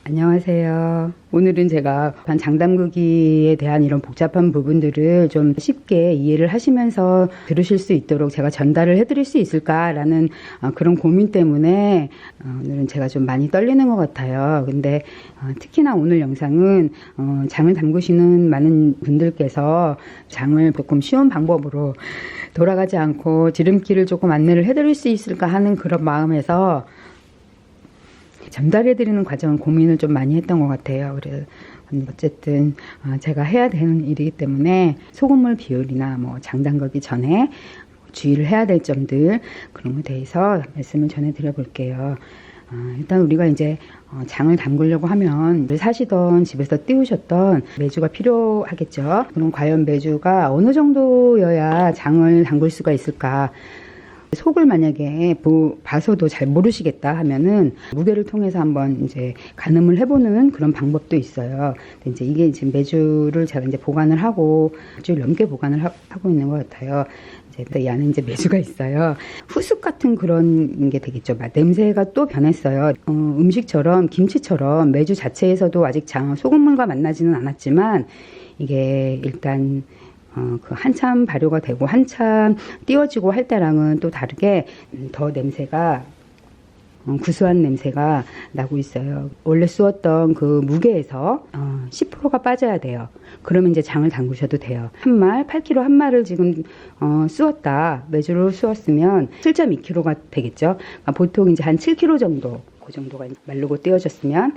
안녕하세요. 오늘은 제가 장담그기에 대한 이런 복잡한 부분들을 좀 쉽게 이해를 하시면서 들으실 수 있도록 제가 전달을 해드릴 수 있을까라는 그런 고민 때문에 오늘은 제가 좀 많이 떨리는 것 같아요. 근데 특히나 오늘 영상은 장을 담그시는 많은 분들께서 장을 조금 쉬운 방법으로 돌아가지 않고 지름길을 조금 안내를 해드릴 수 있을까 하는 그런 마음에서 전달해드리는 과정은 고민을 좀 많이 했던 것 같아요. 그래서 어쨌든 제가 해야 되는 일이기 때문에 소금물 비율이나 뭐 장 담그기 전에 주의를 해야 될 점들 그런 거에 대해서 말씀을 전해드려 볼게요. 일단 우리가 이제 장을 담그려고 하면 사시던 집에서 띄우셨던 매주가 필요하겠죠. 그럼 과연 매주가 어느 정도여야 장을 담글 수가 있을까? 속을 만약에 봐서도 잘 모르시겠다 하면은 무게를 통해서 한번 이제 가늠을 해보는 그런 방법도 있어요. 근데 이제 이게 지금 매주를 제가 이제 보관을 하고 일주일 넘게 보관을 하고 있는 것 같아요. 이제 이 안에 이제 매주가 있어요. 후숙 같은 그런 게 되겠죠. 냄새가 또 변했어요. 음식처럼 김치처럼 매주 자체에서도 아직 소금물과 만나지는 않았지만 이게 일단 그 한참 발효가 되고 한참 띄워지고 할 때랑은 또 다르게 더 냄새가 구수한 냄새가 나고 있어요. 원래 쑤었던 그 무게에서 10%가 빠져야 돼요. 그러면 이제 장을 담그셔도 돼요. 한 말 8kg 한 말을 지금 쑤었다. 매주를 쑤었으면 7.2kg가 되겠죠. 보통 이제 한 7kg 정도 그 정도가 마르고 띄워졌으면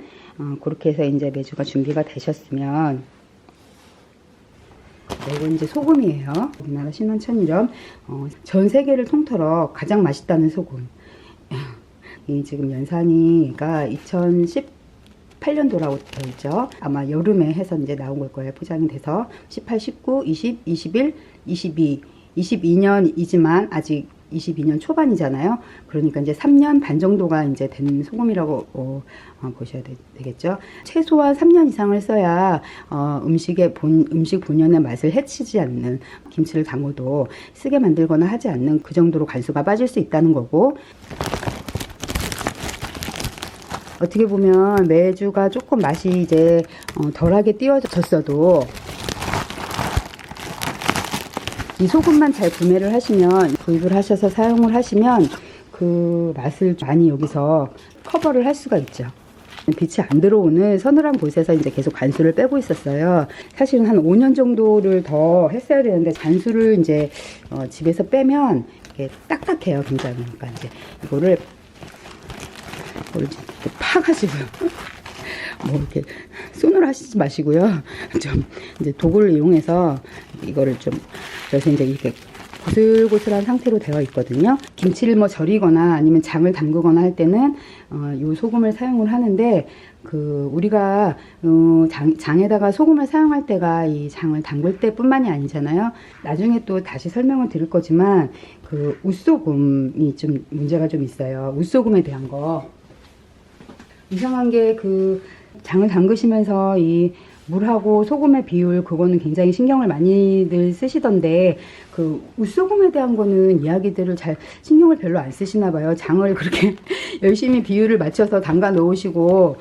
그렇게 해서 이제 매주가 준비가 되셨으면 이건 이제 소금이에요. 우리나라 신원천일염 전 세계를 통틀어 가장 맛있다는 소금. 이 지금 연산이가 2018년도라고 되어 있죠. 아마 여름에 해서 이제 나온 걸 거예요. 포장이 돼서 18, 19, 20, 21, 22, 22년이지만 아직 22년 초반이잖아요. 그러니까 이제 3년 반 정도가 이제 된 소금이라고 보셔야 되겠죠. 최소한 3년 이상을 써야 음식 본연의 맛을 해치지 않는, 김치를 담궈도 쓰게 만들거나 하지 않는 그 정도로 간수가 빠질 수 있다는 거고, 어떻게 보면 매주가 조금 맛이 이제 덜하게 띄워졌어도 이 소금만 잘 구매를 하시면, 구입을 하셔서 사용을 하시면 그 맛을 많이 여기서 커버를 할 수가 있죠. 빛이 안 들어오는 서늘한 곳에서 이제 계속 간수를 빼고 있었어요. 사실은 한 5년 정도를 더 했어야 되는데 간수를 이제 집에서 빼면 이게 딱딱해요, 굉장히. 그러니까 이제 이거를 파가지고요. 뭐 이렇게 손으로 하시지 마시고요. 좀 이제 도구를 이용해서 이거를 좀, 그래서 이제 이렇게 고슬고슬한 상태로 되어 있거든요. 김치를 뭐 절이거나 아니면 장을 담그거나 할 때는 요 소금을 사용을 하는데, 우리가 장에다가 소금을 사용할 때가 이 장을 담글 때뿐만이 아니잖아요. 나중에 또 다시 설명을 드릴 거지만 웃소금이 좀 문제가 좀 있어요. 웃소금에 대한 거. 이상한 게 장을 담그시면서 이 물하고 소금의 비율, 그거는 굉장히 신경을 많이들 쓰시던데 웃소금에 대한 거는 이야기들을 잘 신경을 별로 안 쓰시나 봐요. 장을 그렇게 열심히 비율을 맞춰서 담가 놓으시고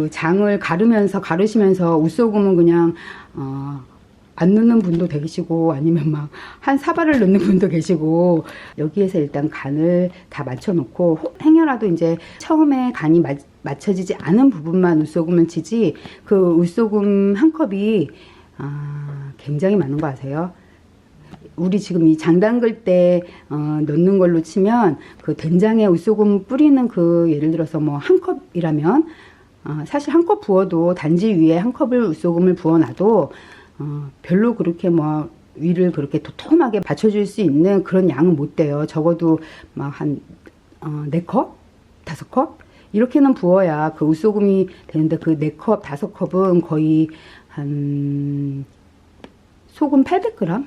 장을 가르시면서 웃소금은 그냥 안 넣는 분도 계시고 아니면 막 한 사발을 넣는 분도 계시고, 여기에서 일단 간을 다 맞춰 놓고 행여라도 이제 처음에 간이 맞춰지지 않은 부분만 웃소금을 치지, 그 웃소금 한 컵이 굉장히 많은 거 아세요? 우리 지금 이 장 담글 때 넣는 걸로 치면 그 된장에 웃소금 뿌리는 예를 들어서 뭐 한 컵이라면 사실 한 컵 부어도 단지 위에 한 컵을 웃소금을 부어놔도 별로 그렇게 뭐 위를 그렇게 도톰하게 받쳐줄 수 있는 그런 양은 못 돼요. 적어도 막 한 4컵? 5컵? 이렇게는 부어야 그 웃소금이 되는데, 그 4컵, 5컵은 거의 한 소금 800g?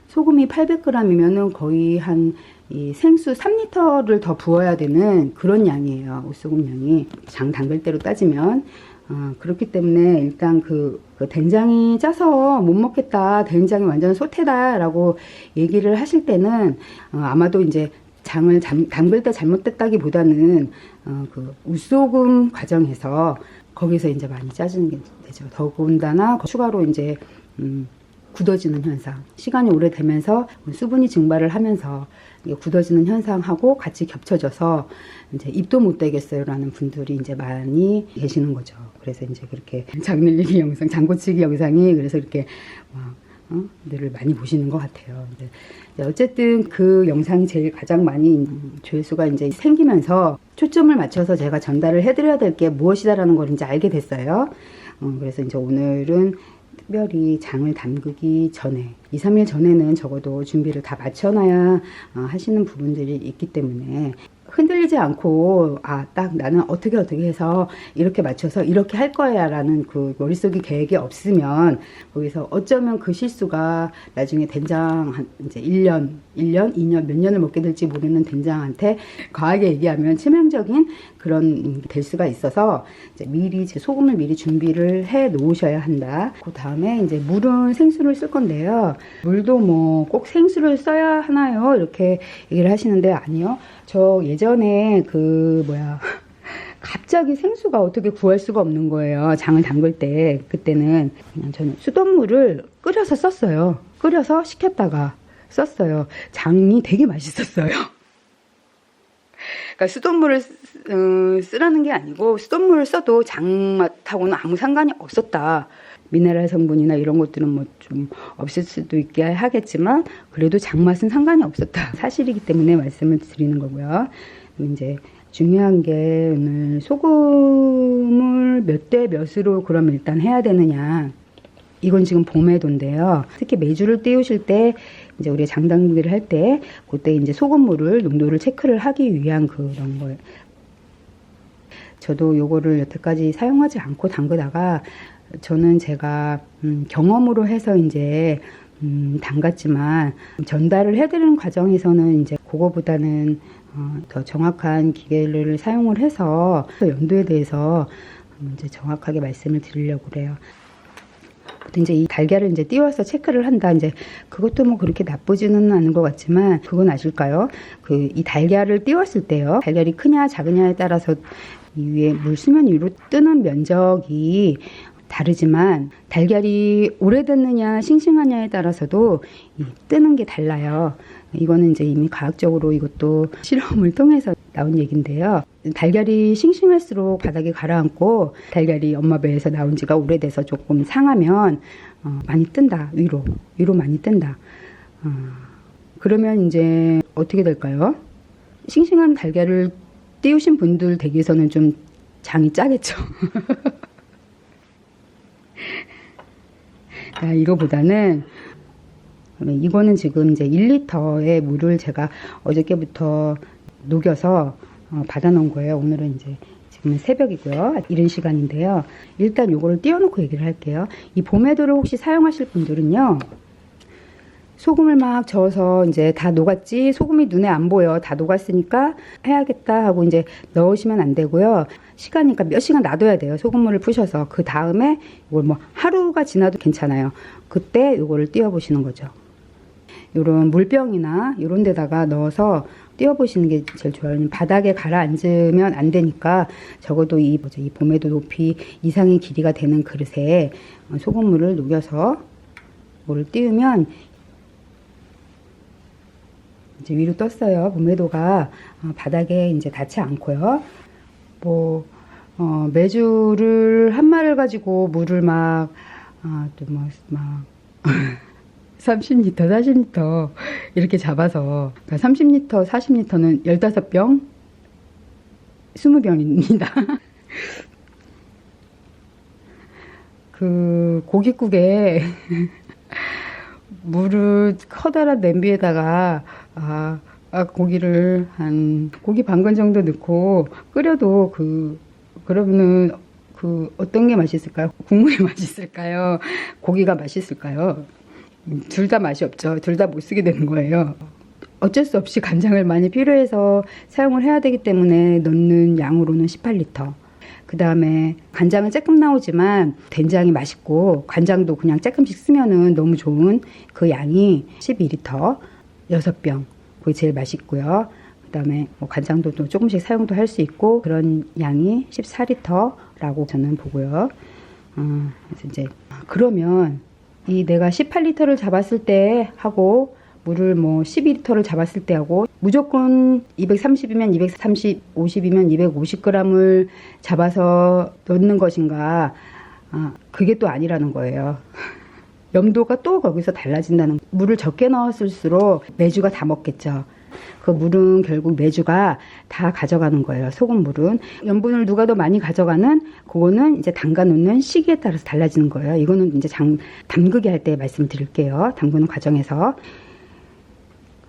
소금이 800g이면은 거의 한 이 생수 3리터를 더 부어야 되는 그런 양이에요. 웃소금 양이. 장 담글 때로 따지면. 그렇기 때문에 일단 된장이 짜서 못 먹겠다, 된장이 완전 소태다 라고 얘기를 하실 때는 아마도 이제 장을 담글 때 잘못됐다기보다는 그 우소금 과정에서 거기서 이제 많이 짜지는 게 되죠. 더군다나 추가로 이제 굳어지는 현상, 시간이 오래되면서 수분이 증발을 하면서 굳어지는 현상하고 같이 겹쳐져서 이제 입도 못 대겠어요라는 분들이 이제 많이 계시는 거죠. 그래서 이제 그렇게 장 늘리기 영상, 장고치기 영상이 그래서 이렇게 늘 많이 보시는 것 같아요. 어쨌든 그 영상이 제일 가장 많이 조회수가 이제 생기면서 초점을 맞춰서 제가 전달을 해드려야 될 게 무엇이다라는 걸 이제 알게 됐어요. 그래서 이제 오늘은 특별히 장을 담그기 전에 2, 3일 전에는 적어도 준비를 다 마쳐놔야 하시는 부분들이 있기 때문에 흔들리지 않고 딱 나는 어떻게 해서 이렇게 맞춰서 이렇게 할 거야 라는 그 머릿속에 계획이 없으면 거기서 어쩌면 그 실수가 나중에 된장 이제 1년, 2년, 몇 년을 먹게 될지 모르는 된장한테 과하게 얘기하면 치명적인 그런 될 수가 있어서 이제 미리 소금을 미리 준비를 해 놓으셔야 한다. 그 다음에 이제 물은 생수를 쓸 건데요. 물도 뭐 꼭 생수를 써야 하나요? 이렇게 얘기를 하시는데 아니요. 저 예전에 갑자기 생수가 어떻게 구할 수가 없는 거예요. 장을 담글 때. 그때는 그냥 저는 수돗물을 끓여서 썼어요. 끓여서 식혔다가 썼어요. 장이 되게 맛있었어요. 그러니까 수돗물을 쓰라는 게 아니고 수돗물을 써도 장맛하고는 아무 상관이 없었다. 미네랄 성분이나 이런 것들은 뭐 좀 없을 수도 있게 하겠지만 그래도 장맛은 상관이 없었다. 사실이기 때문에 말씀을 드리는 거고요. 이제 중요한 게 오늘 소금을 몇 대 몇으로 그럼 일단 해야 되느냐. 이건 지금 봄에도인데요. 특히 메주를 띄우실 때 이제 우리 장담기를 할 때 그때 이제 소금물을 농도를 체크를 하기 위한 그런 거예요. 저도 요거를 여태까지 사용하지 않고 담그다가 저는 제가 경험으로 해서 이제 담갔지만 전달을 해드리는 과정에서는 이제 그거보다는 더 정확한 기계를 사용을 해서 연도에 대해서 이제 정확하게 말씀을 드리려고 그래요. 이제 이 달걀을 이제 띄워서 체크를 한다. 이제 그것도 뭐 그렇게 나쁘지는 않은 것 같지만 그건 아실까요? 이 달걀을 띄웠을 때요. 달걀이 크냐 작으냐에 따라서 이 위에 물 수면 위로 뜨는 면적이 다르지만 달걀이 오래됐느냐 싱싱하냐에 따라서도 뜨는 게 달라요. 이거는 이제 이미 과학적으로 이것도 실험을 통해서 나온 얘기인데요. 달걀이 싱싱할수록 바닥에 가라앉고 달걀이 엄마 배에서 나온 지가 오래돼서 조금 상하면 많이 뜬다. 위로 많이 뜬다. 그러면 이제 어떻게 될까요? 싱싱한 달걀을 띄우신 분들 댁에서는 좀 장이 짜겠죠. 이거보다는 이거는 지금 이제 1리터의 물을 제가 어저께부터 녹여서 받아 놓은 거예요. 오늘은 이제 지금은 새벽이고요. 이른 시간인데요. 일단 요거를 띄워놓고 얘기를 할게요. 이 봄에도를 혹시 사용하실 분들은요. 소금을 막 저어서 이제 다 녹았지 소금이 눈에 안 보여 다 녹았으니까 해야겠다 하고 이제 넣으시면 안 되고요. 시간이니까 몇 시간 놔둬야 돼요. 소금물을 푸셔서 그 다음에 이걸 뭐 하루가 지나도 괜찮아요. 그때 이거를 띄워 보시는 거죠. 요런 물병이나 요런 데다가 넣어서 띄워 보시는 게 제일 좋아요. 바닥에 가라앉으면 안 되니까 적어도 이 봄에도 높이 이상의 길이가 되는 그릇에 소금물을 녹여서 물을 띄우면 이제 위로 떴어요. 봄에도가 바닥에 이제 닿지 않고요. 메주를 한 마리를 가지고 물을 막 30리터, 40리터 이렇게 잡아서 그러니까 30리터, 40리터는 15병, 20병입니다. 그 고깃국에 물을 커다란 냄비에다가 고기를 고기 반건 정도 넣고 끓여도 그러면은 어떤 게 맛있을까요? 국물이 맛있을까요? 고기가 맛있을까요? 둘 다 맛이 없죠. 둘 다 못 쓰게 되는 거예요. 어쩔 수 없이 간장을 많이 필요해서 사용을 해야 되기 때문에 넣는 양으로는 18리터. 그 다음에 간장은 조금 나오지만 된장이 맛있고 간장도 그냥 조금씩 쓰면은 너무 좋은 그 양이 12리터 6병. 그게 제일 맛있고요. 그다음에 뭐 간장도 또 조금씩 사용도 할 수 있고 그런 양이 14리터라고 저는 보고요. 그래서 이제 그러면 이 내가 18리터를 잡았을 때 하고 물을 뭐 12리터를 잡았을 때 하고 무조건 230이면 230, 50이면 250g을 잡아서 넣는 것인가? 그게 또 아니라는 거예요. 염도가 또 거기서 달라진다는. 물을 적게 넣었을수록 메주가 다 먹겠죠. 그 물은 결국 메주가 다 가져가는 거예요. 소금물은. 염분을 누가 더 많이 가져가는 그거는 이제 담가 놓는 시기에 따라서 달라지는 거예요. 이거는 이제 담그기 할 때 말씀드릴게요. 담그는 과정에서.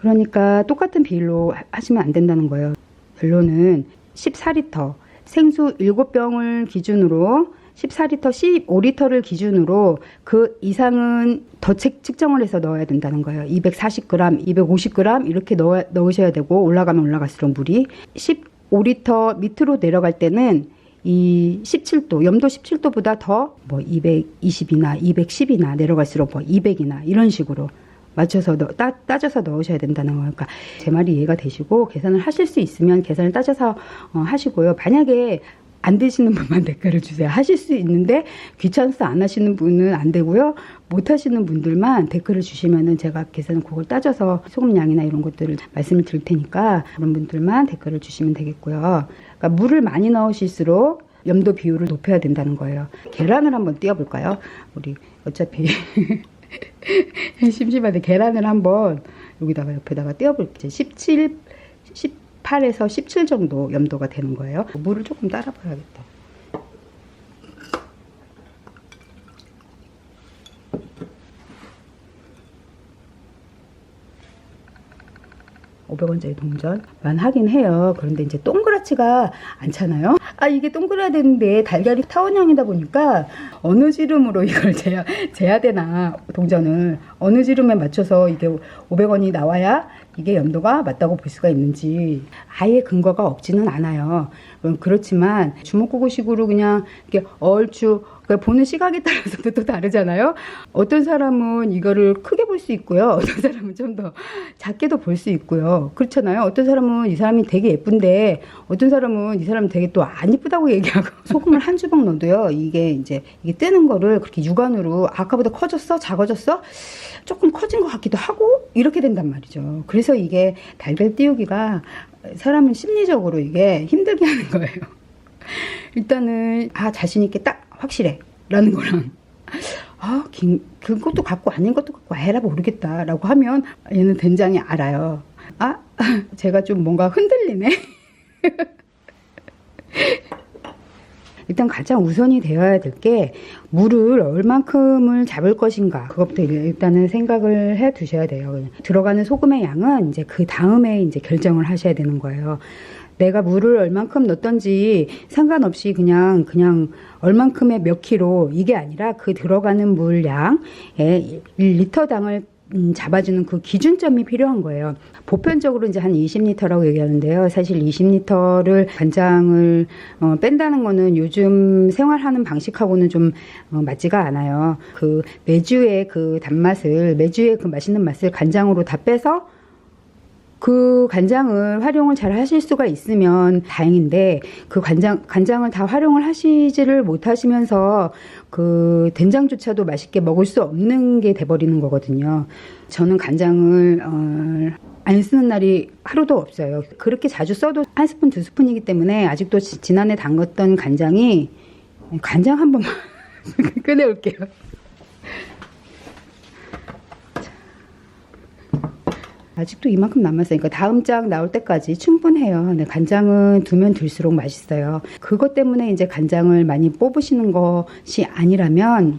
그러니까 똑같은 비율로 하시면 안 된다는 거예요. 결론은 14리터 생수 7병을 기준으로 14리터, 15리터를 기준으로 그 이상은 더 측정을 해서 넣어야 된다는 거예요. 240g, 250g 이렇게 넣으셔야 되고 올라가면 올라갈수록 물이 15리터 밑으로 내려갈 때는 이 17도, 염도 17도보다 더 뭐 220이나 210이나 내려갈수록 뭐 200이나 이런 식으로 맞춰서 따져서 넣으셔야 된다는 거예요. 그러니까 제 말이 이해가 되시고 계산을 하실 수 있으면 계산을 따져서 하시고요. 만약에 안 되시는 분만 댓글을 주세요. 하실 수 있는데 귀찮아서 안 하시는 분은 안 되고요. 못 하시는 분들만 댓글을 주시면은 제가 계산을 그걸 따져서 소금량이나 이런 것들을 말씀을 드릴 테니까 그런 분들만 댓글을 주시면 되겠고요. 그러니까 물을 많이 넣으실수록 염도 비율을 높여야 된다는 거예요. 계란을 한번 띄워볼까요? 우리 어차피 심심한데 계란을 한번 여기다가 옆에다가 띄워볼게요. 18에서 17 정도 염도가 되는 거예요. 물을 조금 따라 봐야겠다. $500원짜리 동전만 하긴 해요. 그런데 이제 동그랗지가 않잖아요. 이게 동그래야 되는데 달걀이 타원형이다 보니까 어느 지름으로 이걸 재야 되나, 동전을 어느 지름에 맞춰서 이게 500원이 나와야 이게 염도가 맞다고 볼 수가 있는지 아예 근거가 없지는 않아요. 그렇지만 주먹구구식으로 그냥 이렇게 얼추 보는 시각에 따라서도 또 다르잖아요. 어떤 사람은 이거를 크게 볼 수 있고요. 어떤 사람은 좀 더 작게도 볼 수 있고요. 그렇잖아요. 어떤 사람은 이 사람이 되게 예쁜데 어떤 사람은 이 사람이 되게 또 안 예쁘다고 얘기하고 소금을 한 주먹 넣어도요. 이게 뜨는 거를 그렇게 육안으로 아까보다 커졌어? 작아졌어? 조금 커진 것 같기도 하고 이렇게 된단 말이죠. 그래서 이게 달걀 띄우기가 사람은 심리적으로 이게 힘들게 하는 거예요. 일단은 자신 있게 딱 확실해 라는 거랑 그것도 갖고 아닌 것도 갖고 에라 모르겠다 라고 하면 얘는 된장이 알아요. 제가 좀 뭔가 흔들리네. 일단 가장 우선이 되어야 될 게 물을 얼만큼을 잡을 것인가, 그것부터 일단은 생각을 해 두셔야 돼요. 들어가는 소금의 양은 이제 그 다음에 이제 결정을 하셔야 되는 거예요. 내가 물을 얼만큼 넣었던지 상관없이 그냥 얼만큼의 몇 킬로, 이게 아니라 그 들어가는 물량의 1리터당을 잡아주는 그 기준점이 필요한 거예요. 보편적으로 이제 한 20리터라고 얘기하는데요. 사실 20리터를 간장을 뺀다는 거는 요즘 생활하는 방식하고는 좀 맞지가 않아요. 그 메주의 그 단맛을, 메주의 그 맛있는 맛을 간장으로 다 빼서 그 간장을 활용을 잘 하실 수가 있으면 다행인데, 그 간장을 다 활용을 하시지를 못하시면서 그 된장조차도 맛있게 먹을 수 없는 게 돼버리는 거거든요. 저는 간장을 안 쓰는 날이 하루도 없어요. 그렇게 자주 써도 한 스푼, 두 스푼이기 때문에 아직도 지난해 담갔던 간장 한 번만 꺼내올게요. 아직도 이만큼 남았으니까 다음 장 나올 때까지 충분해요. 근데 간장은 두면 둘수록 맛있어요. 그것 때문에 이제 간장을 많이 뽑으시는 것이 아니라면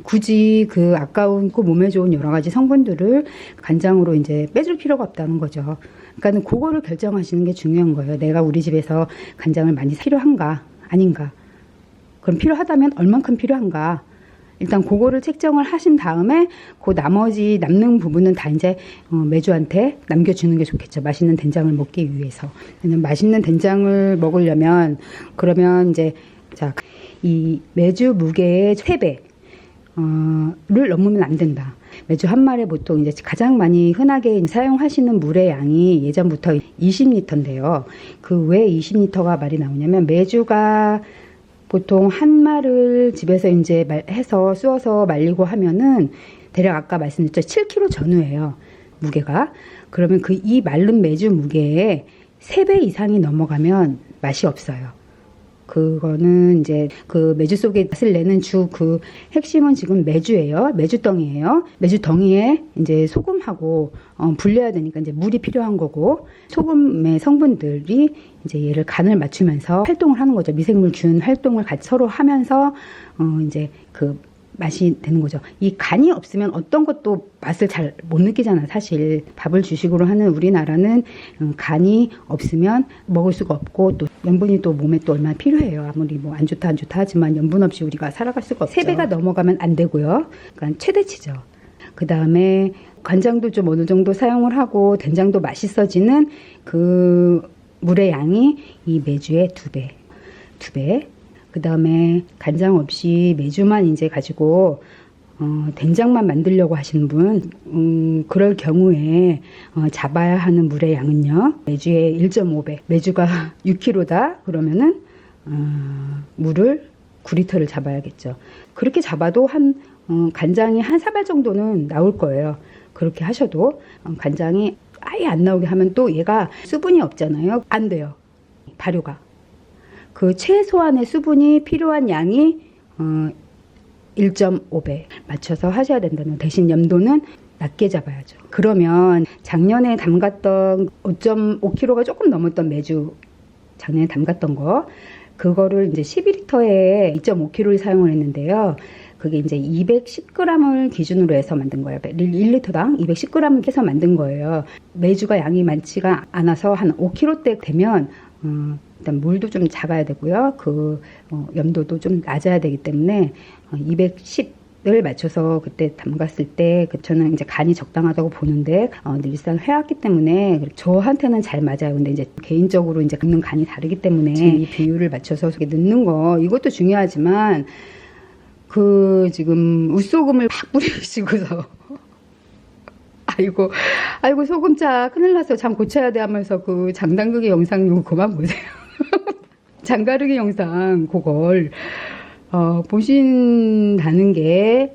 굳이 그 아까운 그 몸에 좋은 여러 가지 성분들을 간장으로 이제 빼줄 필요가 없다는 거죠. 그러니까는 그거를 결정하시는 게 중요한 거예요. 내가 우리 집에서 간장을 많이 필요한가 아닌가. 그럼 필요하다면 얼만큼 필요한가. 일단 그거를 책정을 하신 다음에 그 나머지 남는 부분은 다 이제 메주한테 남겨주는 게 좋겠죠. 맛있는 된장을 먹기 위해서. 맛있는 된장을 먹으려면 그러면 이제 이 메주 무게의 3배를 넘으면 안 된다. 매주 한 마리에 보통 이제 가장 많이 흔하게 사용하시는 물의 양이 예전부터 20리터인데요. 그 왜 20리터가 말이 나오냐면 매주가 보통 한 말을 집에서 이제 해서 쑤어서 말리고 하면은 대략 아까 말씀드렸죠. 7kg 전후예요. 무게가. 그러면 그 이 마른 매주 무게에 3배 이상이 넘어가면 맛이 없어요. 그거는 이제 그 매주 속에 맛을 내는 그 핵심은 지금 매주예요. 매주덩이에요. 매주덩이에 이제 소금하고 불려야 되니까 이제 물이 필요한 거고, 소금의 성분들이 이제 얘를 간을 맞추면서 활동을 하는 거죠. 미생물 균 활동을 같이 서로 하면서 이제 그 맛이 되는 거죠. 이 간이 없으면 어떤 것도 맛을 잘 못 느끼잖아. 사실 밥을 주식으로 하는 우리나라는 간이 없으면 먹을 수가 없고, 또 염분이 또 몸에 또 얼마나 필요해요. 아무리 뭐 안 좋다 하지만 염분 없이 우리가 살아갈 수가 없죠. 3배가 넘어가면 안 되고요. 그러니까 최대치죠. 그 다음에 간장도 좀 어느 정도 사용을 하고 된장도 맛있어지는 그 물의 양이 이 매주의 2배. 그 다음에 간장 없이 매주만 이제 가지고 된장만 만들려고 하시는 분, 그럴 경우에 잡아야 하는 물의 양은요, 매주에 1.5배. 매주가 6kg다 그러면은 물을 9리터를 잡아야겠죠. 그렇게 잡아도 간장이 한 사발 정도는 나올 거예요. 그렇게 하셔도 간장이 아예 안 나오게 하면 또 얘가 수분이 없잖아요. 안 돼요. 발효가. 그 최소한의 수분이 필요한 양이 1.5배 맞춰서 하셔야 된다는, 대신 염도는 낮게 잡아야죠. 그러면 작년에 담갔던 5.5kg가 조금 넘었던 매주, 작년에 담갔던 거, 그거를 이제 12리터에 2.5kg를 사용을 했는데요. 그게 이제 210g을 기준으로 해서 만든 거예요. 1리터당 210g을 해서 만든 거예요. 매주가 양이 많지가 않아서 한 5kg대 되면 일단 물도 좀 작아야 되고요. 염도도 좀 낮아야 되기 때문에 210을 맞춰서 그때 담갔을 때 저는 이제 간이 적당하다고 보는데 늘상 해왔기 때문에 저한테는 잘 맞아요. 근데 이제 개인적으로 이제 넣는 간이 다르기 때문에 이 비율을 맞춰서 넣는 거, 이것도 중요하지만 지금 웃소금을 막 뿌리시고서 아이고 소금차 큰일 났어, 장 고쳐야 돼 하면서 그 장담그기 영상 이거 그만 보세요. 장가르기 영상 그걸 보신다는 게,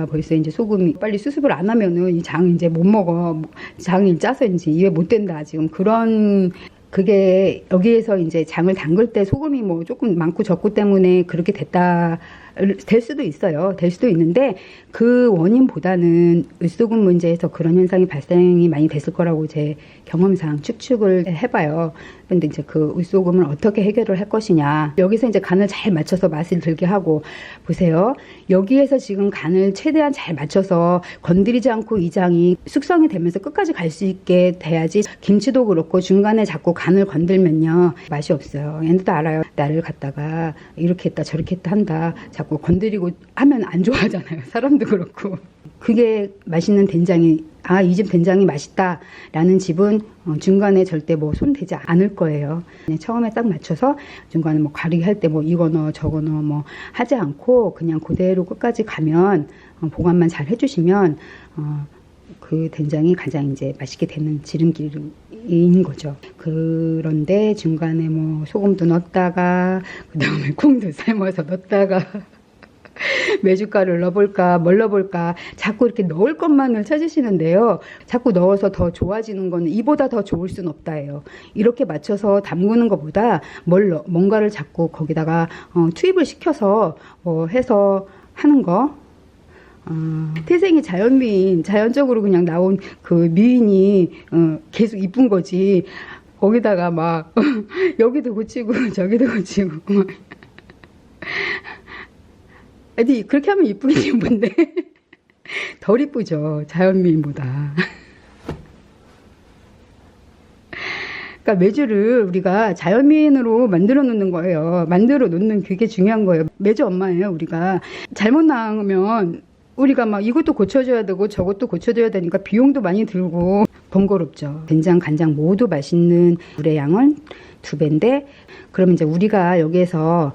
벌써 이제 소금이 빨리 수습을 안 하면은 이 장 이제 못 먹어, 장이 짜서 이제 입에 못 된다, 지금 그런, 그게 여기에서 이제 장을 담글 때 소금이 뭐 조금 많고 적고 때문에 그렇게 될 수도 있어요. 될 수도 있는데 그 원인보다는 을소금 문제에서 그런 현상이 발생이 많이 됐을 거라고 제 경험상 추측을 해봐요. 근데 이제 그 을소금을 어떻게 해결을 할 것이냐. 여기서 이제 간을 잘 맞춰서 맛을 들게 하고, 보세요. 여기에서 지금 간을 최대한 잘 맞춰서 건드리지 않고 이 장이 숙성이 되면서 끝까지 갈 수 있게 돼야지. 김치도 그렇고 중간에 자꾸 간을 건들면요, 맛이 없어요. 얘네도 알아요. 나를 갖다가 이렇게 했다 저렇게 했다 한다, 자꾸 건드리고 하면 안 좋아하잖아요. 사람도 그렇고. 그게 맛있는 된장이, 이 집 된장이 맛있다 라는 집은 중간에 절대 뭐 손 대지 않을 거예요. 그냥 처음에 딱 맞춰서 중간에 뭐 가리기 할 때 뭐 이거 넣어 저거 넣어 뭐 하지 않고 그냥 그대로 끝까지 가면, 보관만 잘 해주시면 그 된장이 가장 이제 맛있게 되는 지름길인 거죠. 그런데 중간에 뭐 소금도 넣었다가 그 다음에 콩도 삶아서 넣었다가 메주가루를 넣어볼까 뭘 넣어볼까 자꾸 이렇게 넣을 것만을 찾으시는데요. 자꾸 넣어서 더 좋아지는 거는 이보다 더 좋을 순 없다예요. 이렇게 맞춰서 담그는 것보다 뭔가를 자꾸 거기다가 투입을 시켜서 해서 하는 거, 태생이 자연미인, 자연적으로 그냥 나온 그 미인이 계속 이쁜 거지. 거기다가 막 여기도 고치고 저기도 고치고 아니 그렇게 하면 이쁘긴 이쁜데 덜 이쁘죠, 자연미인보다. 그러니까 매주를 우리가 자연미인으로 만들어 놓는 거예요. 만들어 놓는 그게 중요한 거예요. 매주 엄마예요. 우리가 잘못 나오면 우리가 막 이것도 고쳐줘야 되고 저것도 고쳐줘야 되니까 비용도 많이 들고 번거롭죠. 된장, 간장 모두 맛있는 물의 양은 2배인데, 그럼 이제 우리가 여기에서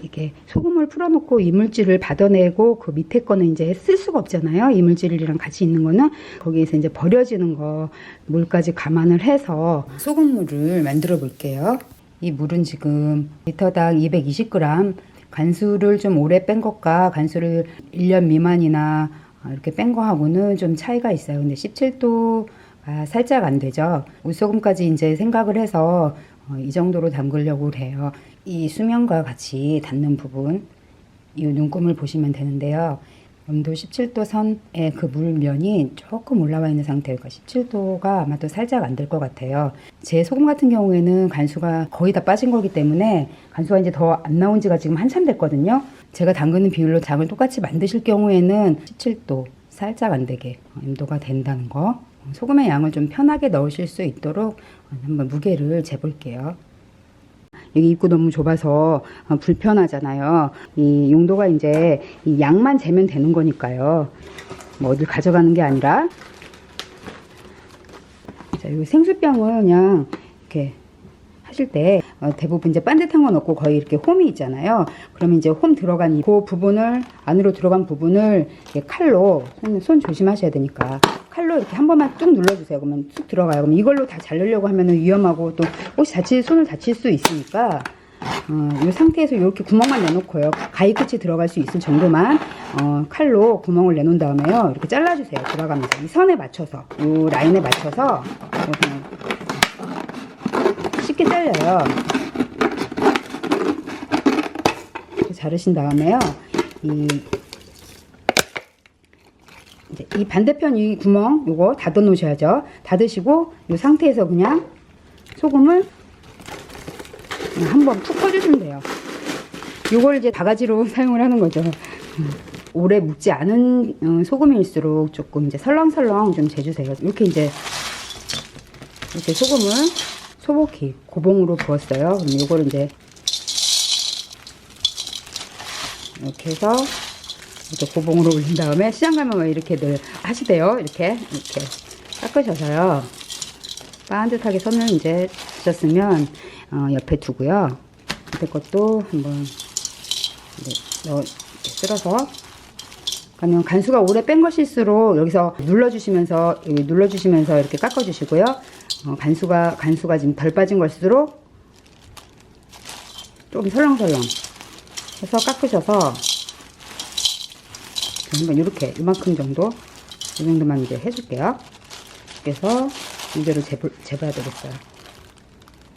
이게 소금을 풀어놓고 이물질을 받아내고 그 밑에 거는 이제 쓸 수가 없잖아요. 이물질이랑 같이 있는 거는 거기에서 이제 버려지는 거 물까지 감안을 해서 소금물을 만들어 볼게요. 이 물은 지금 리터당 220g, 간수를 좀 오래 뺀 것과 간수를 1년 미만이나 이렇게 뺀 거하고는 좀 차이가 있어요. 근데 17도가 살짝 안 되죠. 우소금까지 이제 생각을 해서 이 정도로 담그려고 해요. 이 수면과 같이 닿는 부분, 이 눈금을 보시면 되는데요. 온도 17도 선에 그 물면이 조금 올라와 있는 상태니까 17도가 아마도 살짝 안 될 것 같아요. 제 소금 같은 경우에는 간수가 거의 다 빠진 거기 때문에 간수가 이제 더 안 나온 지가 지금 한참 됐거든요. 제가 담그는 비율로 장을 똑같이 만드실 경우에는 17도 살짝 안 되게 온도가 된다는 거. 소금의 양을 좀 편하게 넣으실 수 있도록 한번 무게를 재볼게요. 여기 입구 너무 좁아서 불편하잖아요. 이 용도가 이제 이 양만 재면 되는 거니까요. 뭐 어딜 가져가는 게 아니라. 자, 이 생수병을 그냥 이렇게 하실 때 대부분 이제 반듯한 건 없고 거의 이렇게 홈이 있잖아요. 그러면 이제 홈 들어간 그 부분을, 안으로 들어간 부분을 칼로, 손 조심하셔야 되니까 칼로 이렇게 한 번만 뚝 눌러주세요. 그러면 쑥 들어가요. 그럼 이걸로 다 자르려고 하면은 위험하고 또 혹시 손을 다칠 수 있으니까 이 상태에서 이렇게 구멍만 내놓고요. 가위 끝이 들어갈 수 있을 정도만 칼로 구멍을 내놓은 다음에요. 이렇게 잘라주세요. 돌아가면서 이 선에 맞춰서, 이 라인에 맞춰서 이렇게 쉽게 잘려요. 이렇게 자르신 다음에요. 이제 이 반대편 이 구멍 요거 닫아 놓으셔야죠. 닫으시고 이 상태에서 그냥 소금을 한번 푹 퍼주시면 돼요. 요걸 이제 바가지로 사용을 하는 거죠. 오래 묵지 않은 소금일수록 조금 이제 설렁설렁 좀 재주세요. 이렇게 이제 이렇게 소금을 소복히 고봉으로 부었어요. 그럼 요거를 이제 이렇게 해서 이렇게 고봉으로 올린 다음에 시장 가면 왜 이렇게들 하시대요. 이렇게 깎으셔서요. 반듯하게 선을 이제 주셨으면 옆에 두고요. 밑에 것도 한번 쓸어서, 그러면 간수가 오래 뺀 것일수록 여기서 눌러주시면서 이렇게 깎아주시고요. 간수가 지금 덜 빠진 것일수록 조금 설렁설렁 해서 깎으셔서 한번 이렇게 이만큼 정도, 이 정도만 이제 해줄게요. 그래서 이대로 재봐야 되겠어요.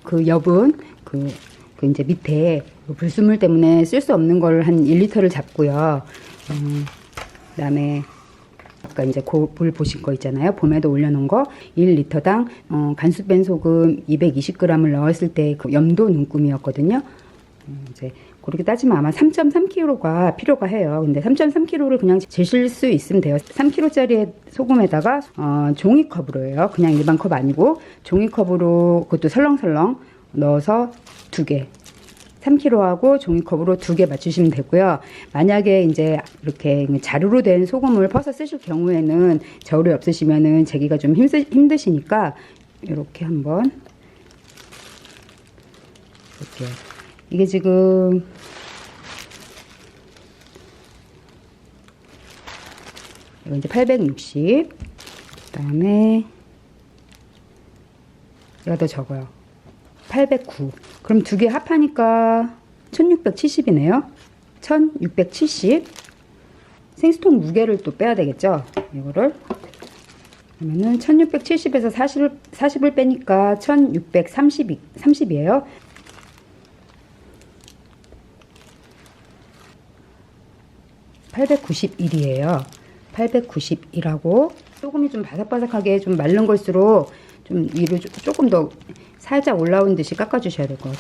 그 엽은 그 이제 밑에 불순물 때문에 쓸 수 없는 걸 한 1리터를 잡고요. 그다음에 아까 이제 볼 보신 거 있잖아요. 봄에도 올려놓은 거 1리터당 간수 뺀 소금 220g을 넣었을 때 그 염도 눈금이었거든요. 이제 그렇게 따지면 아마 3.3kg가 필요가 해요. 근데 3.3kg를 그냥 재실 수 있으면 돼요. 3kg짜리 소금에다가 종이컵으로 해요. 그냥 일반 컵 아니고 종이컵으로, 그것도 설렁설렁 넣어서 2개, 3kg하고 종이컵으로 2개 맞추시면 되고요. 만약에 이제 이렇게 자루로 된 소금을 퍼서 쓰실 경우에는, 저울이 없으시면은 재기가 좀 힘드시니까 이렇게 한번 이렇게, 이게 지금 이거 이제 860, 그 다음에 얘가 더 적어요. 809. 그럼 2개 합하니까 1670이네요. 1670. 생수통 무게를 또 빼야 되겠죠. 이거를. 그러면은 1670에서 40을 빼니까 1630이에요. 891이에요. 891하고 소금이 좀 바삭바삭하게 좀 마른 걸수록 좀 위로 조금 더 살짝 올라온 듯이 깎아주셔야 될 것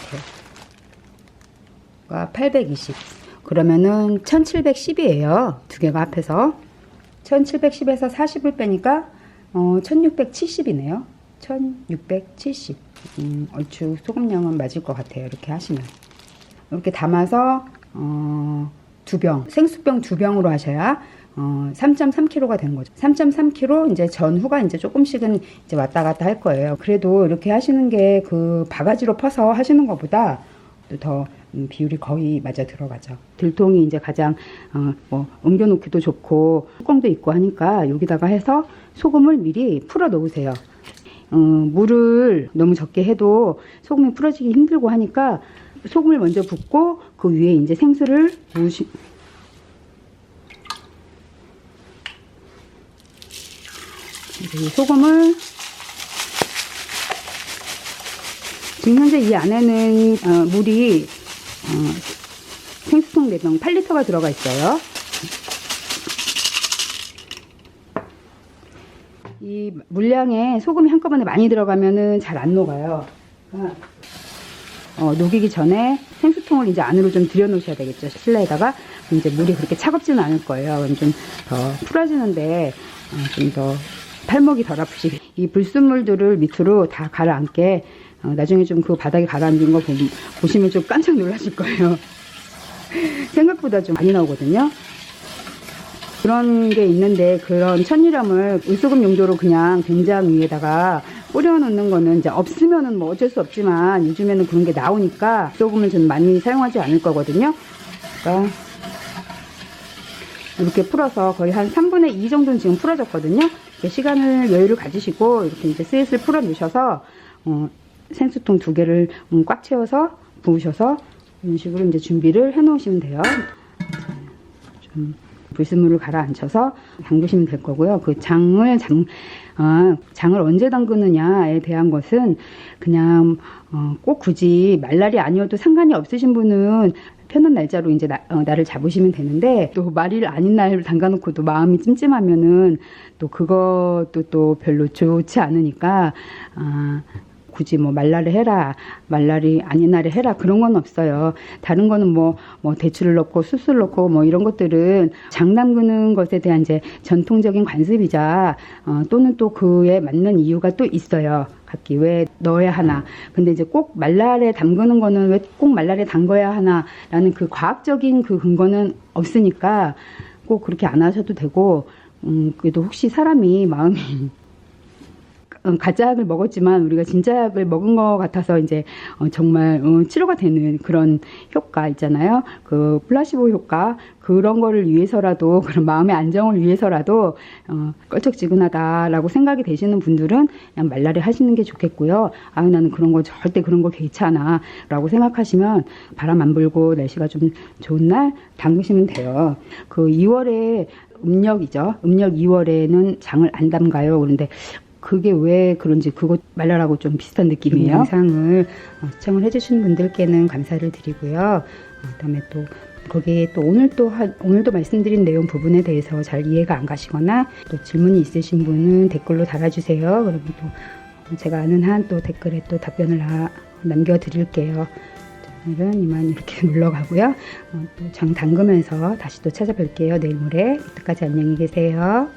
같아요. 820. 그러면은 1710이에요. 2개가 합해서 1710에서 40을 빼니까 1670이네요. 1670. 얼추 소금량은 맞을 것 같아요. 이렇게 하시면. 이렇게 담아서 2병, 생수병 2병으로 하셔야 3.3kg가 된 거죠. 3.3kg 이제 전후가 이제 조금씩은 이제 왔다 갔다 할 거예요. 그래도 이렇게 하시는 게 그 바가지로 퍼서 하시는 것보다 또 더 비율이 거의 맞아 들어가죠. 들통이 이제 가장 뭐 옮겨놓기도 좋고 뚜껑도 있고 하니까 여기다가 해서 소금을 미리 풀어 놓으세요. 물을 너무 적게 해도 소금이 풀어지기 힘들고 하니까 소금을 먼저 붓고 그 위에 이제 생수를 부으시. 이 소금을 지금 현재 이 안에는 물이 생수통 4병 8리터가 들어가 있어요. 이 물량에 소금이 한꺼번에 많이 들어가면은 잘 안 녹아요. 그러니까 녹이기 전에 생수통을 이제 안으로 좀 들여 놓으셔야 되겠죠. 실내에다가 이제 물이 그렇게 차갑지는 않을 거예요. 그럼 좀 더 풀어지는데 좀 더 팔목이 덜 아프시. 이 불순물들을 밑으로 다 가라앉게 나중에 좀 그 바닥에 가라앉은 거 보시면 좀 깜짝 놀라실 거예요. 생각보다 좀 많이 나오거든요. 그런 게 있는데 그런 천일염을 물소금 용도로 그냥 된장 위에다가 뿌려 놓는 거는 이제 없으면은 뭐 어쩔 수 없지만 요즘에는 그런 게 나오니까 소금을 좀 많이 사용하지 않을 거거든요. 그러니까 이렇게 풀어서 거의 한 3분의 2 정도는 지금 풀어졌거든요. 시간을 여유를 가지시고 이렇게 이제 슬슬 풀어 놓으셔서 생수통 2개를 꽉 채워서 부으셔서 이런 식으로 이제 준비를 해 놓으시면 돼요. 좀 불순물을 가라앉혀서 담그시면 될 거고요. 그 장을 언제 담그느냐에 대한 것은 그냥 꼭 굳이 말날이 아니어도 상관이 없으신 분은 편한 날짜로 이제 날을 잡으시면 되는데, 또 말일 아닌 날 담가놓고도 마음이 찜찜하면은 또 그것도 또 별로 좋지 않으니까 굳이 뭐 말날에 해라, 말날이 아닌 날에 해라, 그런 건 없어요. 다른 거는 뭐 대추를 넣고 숯을 넣고 뭐 이런 것들은 장 담그는 것에 대한 이제 전통적인 관습이자 또는 또 그에 맞는 이유가 또 있어요. 각기 왜 넣어야 하나. 근데 이제 꼭 말날에 담그는 거는 왜 꼭 말날에 담궈야 하나 라는 그 과학적인 그 근거는 없으니까 꼭 그렇게 안 하셔도 되고, 그래도 혹시 사람이 마음이 가짜 약을 먹었지만 우리가 진짜 약을 먹은 것 같아서 이제 정말 치료가 되는 그런 효과 있잖아요. 그 플라시보 효과, 그런 거를 위해서라도, 그런 마음의 안정을 위해서라도 껄쩍지근하다라고 생각이 되시는 분들은 그냥 말날에 하시는 게 좋겠고요. 아유, 나는 그런 거 절대 그런 거 괜찮아 라고 생각하시면 바람 안 불고 날씨가 좀 좋은 날 담그시면 돼요. 그 2월에 음력이죠. 음력 2월에는 장을 안 담가요. 그런데 그게 왜 그런지 그것 말라라고 좀 비슷한 느낌이에요. 영상을 시청을 해주신 분들께는 감사를 드리고요. 그다음에 또 거기에 또 오늘도 말씀드린 내용 부분에 대해서 잘 이해가 안 가시거나 또 질문이 있으신 분은 댓글로 달아주세요. 그러면 또 제가 아는 한 또 댓글에 또 답변을 남겨드릴게요. 오늘은 이만 이렇게 물러가고요. 또 장 담그면서 다시 또 찾아뵐게요. 내일 모레. 그때까지 안녕히 계세요.